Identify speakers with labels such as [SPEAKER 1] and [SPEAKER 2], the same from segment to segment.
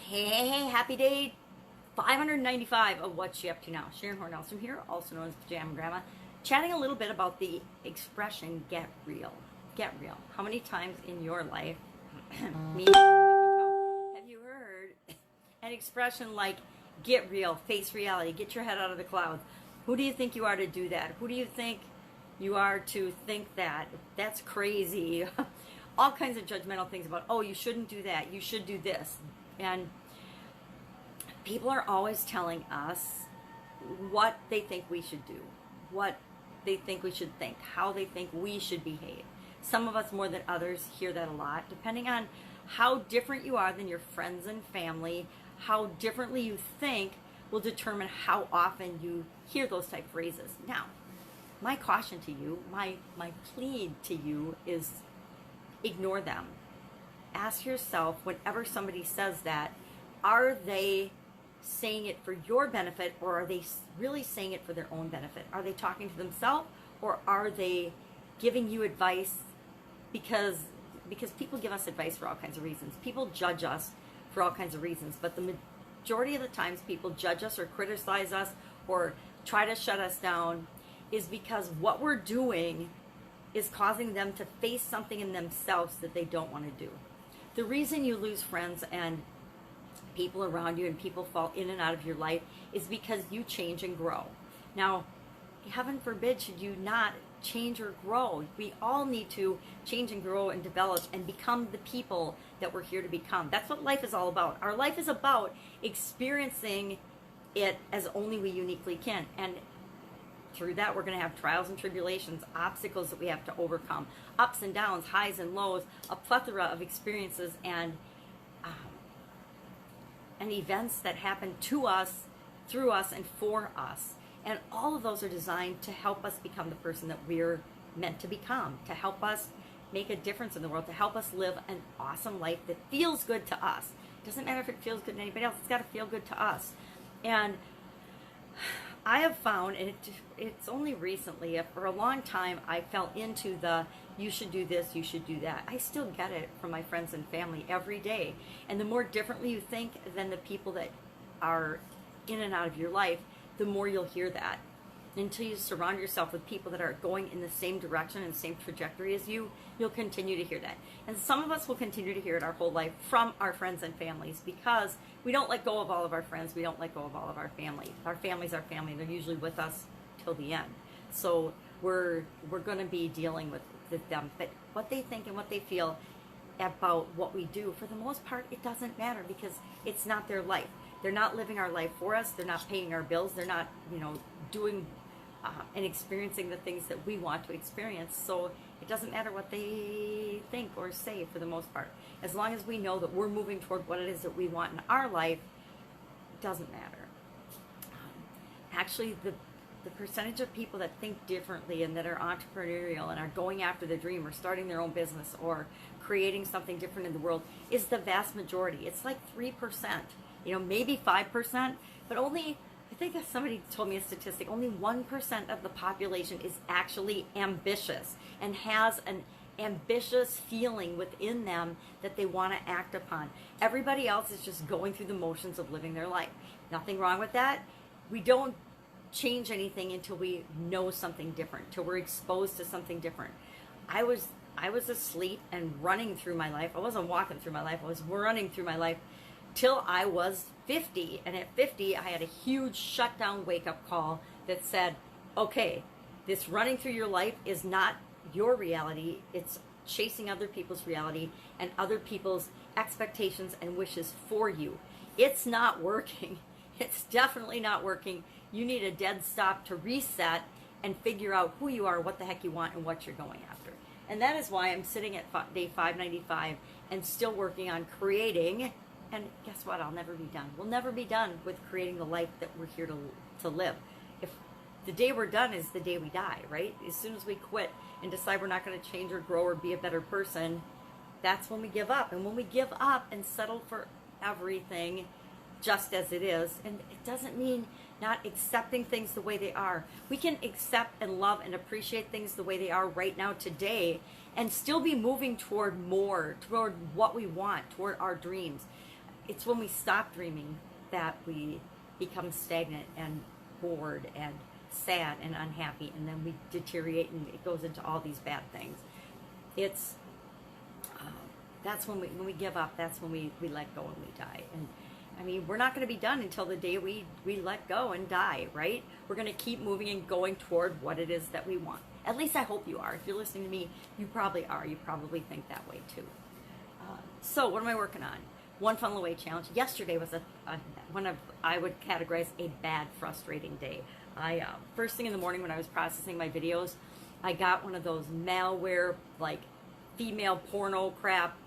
[SPEAKER 1] Hey, happy day 595 of What's She Up To Now. Sharon Horne-Ellstrom here, also known as Pajama Grandma, chatting a little bit about the expression get real. Get real. How many times in your life, me, have you heard an expression like get real, face reality, get your head out of the clouds? Who do you think you are to do that? Who do you think you are to think that? That's crazy. All kinds of judgmental things about, oh, you shouldn't do that, you should do this. And people are always telling us what they think we should do, what they think we should think, how they think we should behave. Some of us more than others hear that a lot, depending on how different you are than your friends and family. How differently you think will determine how often you hear those type of phrases. Now, my caution to you, my plea to you is ignore them. Ask yourself, whenever somebody says that, are they saying it for your benefit, or are they really saying it for their own benefit? Are they talking to themselves, or are they giving you advice because people give us advice for all kinds of reasons. People judge us for all kinds of reasons, but the majority of the times people judge us or criticize us or try to shut us down is because what we're doing is causing them to face something in themselves that they don't want to do. The reason you lose friends and people around you and people fall in and out of your life is because you change and grow. Now, heaven forbid should you not change or grow. We all need to change and grow and develop and become the people that we're here to become. That's what life is all about. Our life is about experiencing it as only we uniquely can. And through that, we're going to have trials and tribulations, obstacles that we have to overcome, ups and downs, highs and lows, a plethora of experiences and events that happen to us, through us, and for us. And all of those are designed to help us become the person that we're meant to become, to help us make a difference in the world, to help us live an awesome life that feels good to us. It doesn't matter if it feels good to anybody else, it's got to feel good to us. And I have found, and it's only recently, for a long time, I fell into the you should do this, you should do that. I still get it from my friends and family every day. And the more differently you think than the people that are in and out of your life, the more you'll hear that. Until you surround yourself with people that are going in the same direction and same trajectory as you, you'll continue to hear that. And some of us will continue to hear it our whole life from our friends and families because we don't let go of all of our friends. We don't let go of all of our family. Our family's our family. They're usually with us till the end. So we're going to be dealing with them. But what they think and what they feel about what we do, for the most part, it doesn't matter because it's not their life. They're not living our life for us. They're not paying our bills. They're not, doing and experiencing the things that we want to experience. So it doesn't matter what they think or say for the most part. As long as we know that we're moving toward what it is that we want in our life, it doesn't matter. Actually, the percentage of people that think differently and that are entrepreneurial and are going after the dream or starting their own business or creating something different in the world is the vast majority. It's like 3%, maybe 5%, but only, I think somebody told me a statistic, only 1% of the population is actually ambitious and has an ambitious feeling within them that they want to act upon. Everybody else is just going through the motions of living their life. Nothing wrong with that. We don't change anything until we know something different, till we're exposed to something different. I was asleep and running through my life. I wasn't walking through my life. I was running through my life till I was 50. And at 50, I had a huge shutdown wake-up call that said, okay, this running through your life is not your reality. It's chasing other people's reality and other people's expectations and wishes for you. It's not working. It's definitely not working. You need a dead stop to reset and figure out who you are, what the heck you want, and what you're going after. And that is why I'm sitting at day 595 and still working on creating. And guess what? I'll never be done. We'll never be done with creating the life that we're here to live. If the day we're done is the day we die, right? As soon as we quit and decide we're not going to change or grow or be a better person, that's when we give up. And when we give up and settle for everything just as it is, and it doesn't mean not accepting things the way they are. We can accept and love and appreciate things the way they are right now today and still be moving toward more, toward what we want, toward our dreams. it's when we stop dreaming that we become stagnant and bored and sad and unhappy, and then we deteriorate, and it goes into all these bad things. It's that's when we give up. That's when we let go and we die. And I mean, we're not going to be done until the day we let go and die, right? We're going to keep moving and going toward what it is that we want. At least I hope you are. If you're listening to me, you probably are. You probably think that way too. So what am I working on? One Funnel Away challenge. Yesterday was one of, I would categorize, a bad, frustrating day. I first thing in the morning when I was processing my videos, I got one of those malware, like female porno crap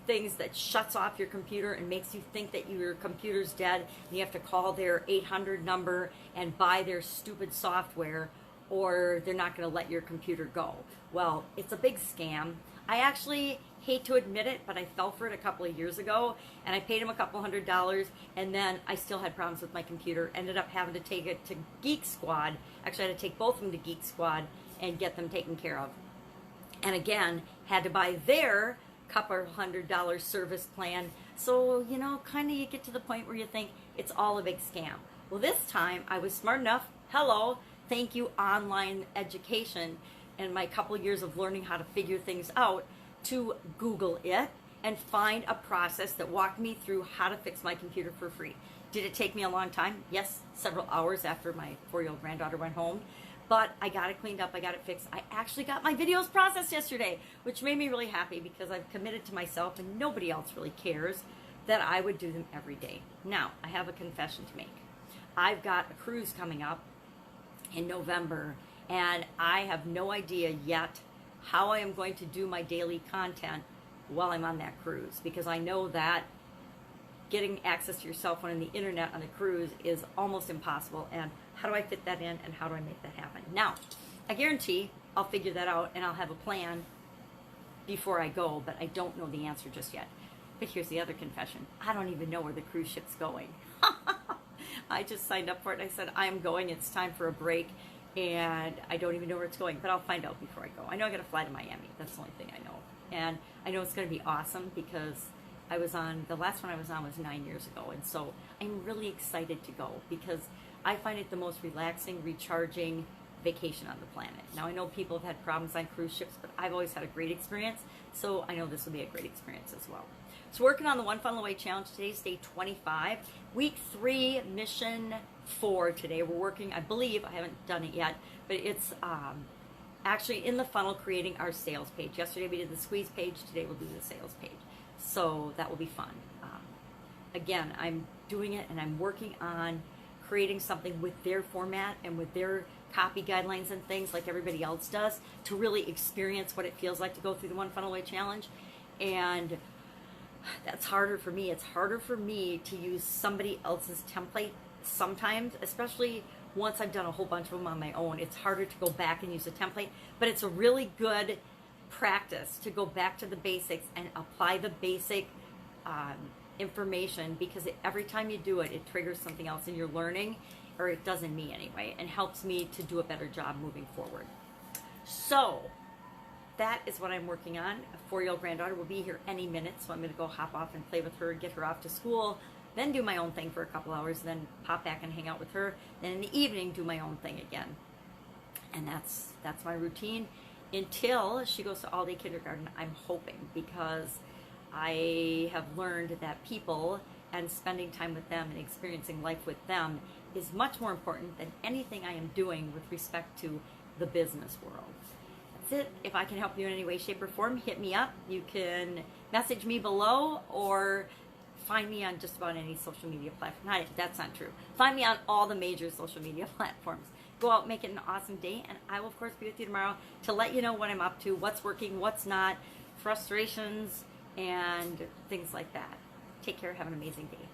[SPEAKER 1] things that shuts off your computer and makes you think that your computer's dead, and you have to call their 800 number and buy their stupid software, or they're not going to let your computer go. Well, it's a big scam. I actually hate to admit it, but I fell for it a couple of years ago, and I paid him a couple $100, and then I still had problems with my computer. Ended up having to take it to Geek Squad. Actually, I had to take both of them to Geek Squad and get them taken care of. And again, had to buy their couple $100 service plan. So, you know, kind of you get to the point where you think it's all a big scam. Well, this time I was smart enough, hello, thank you online education and my couple years of learning how to figure things out, to Google it and find a process that walked me through how to fix my computer for free. Did it take me a long time? Yes, several hours after my 4-year-old granddaughter went home. But I got it cleaned up, I got it fixed. I actually got my videos processed yesterday, which made me really happy because I've committed to myself, and nobody else really cares, that I would do them every day. Now, I have a confession to make. I've got a cruise coming up in November, and I have no idea yet how I am going to do my daily content while I'm on that cruise, because I know that getting access to your cell phone and the internet on the cruise is almost impossible. And how do I fit that in, and how do I make that happen? Now, I guarantee I'll figure that out, and I'll have a plan before I go, but I don't know the answer just yet. But here's the other confession. I don't even know where the cruise ship's going. I just signed up for it, and I said, I'm going, it's time for a break, and I don't even know where it's going, but I'll find out before I go. I know I gotta fly to Miami. That's the only thing I know. And I know it's gonna be awesome because the last one I was on was 9 years ago, and so I'm really excited to go because I find it the most relaxing, recharging vacation on the planet. Now, I know people have had problems on cruise ships, but I've always had a great experience, so I know this will be a great experience as well. So working on the One Funnel Away Challenge. Today's day 25, week 3, mission 4 today. We're working, I believe, I haven't done it yet, but it's actually in the funnel creating our sales page. Yesterday we did the squeeze page, today we'll do the sales page. So that will be fun. Again, I'm doing it and I'm working on creating something with their format and with their copy guidelines and things like everybody else does to really experience what it feels like to go through the One Funnel Away Challenge. And that's harder for me. It's harder for me to use somebody else's template sometimes, especially once I've done a whole bunch of them on my own. It's harder to go back and use a template, but it's a really good practice to go back to the basics and apply the basic information, because every time you do it, it triggers something else in your learning, or it does in me anyway, and helps me to do a better job moving forward. So that is what I'm working on. A 4-year-old granddaughter will be here any minute, so I'm going to go hop off and play with her, get her off to school, then do my own thing for a couple hours, then pop back and hang out with her, then in the evening do my own thing again. And that's my routine until she goes to all-day kindergarten, I'm hoping, because I have learned that people and spending time with them and experiencing life with them is much more important than anything I am doing with respect to the business world. That's it. If I can help you in any way, shape, or form, hit me up. You can message me below or find me on just about any social media platform. That's not true. Find me on all the major social media platforms. Go out, make it an awesome day, and I will, of course, be with you tomorrow to let you know what I'm up to, what's working, what's not, frustrations, and things like that. Take care. Have an amazing day.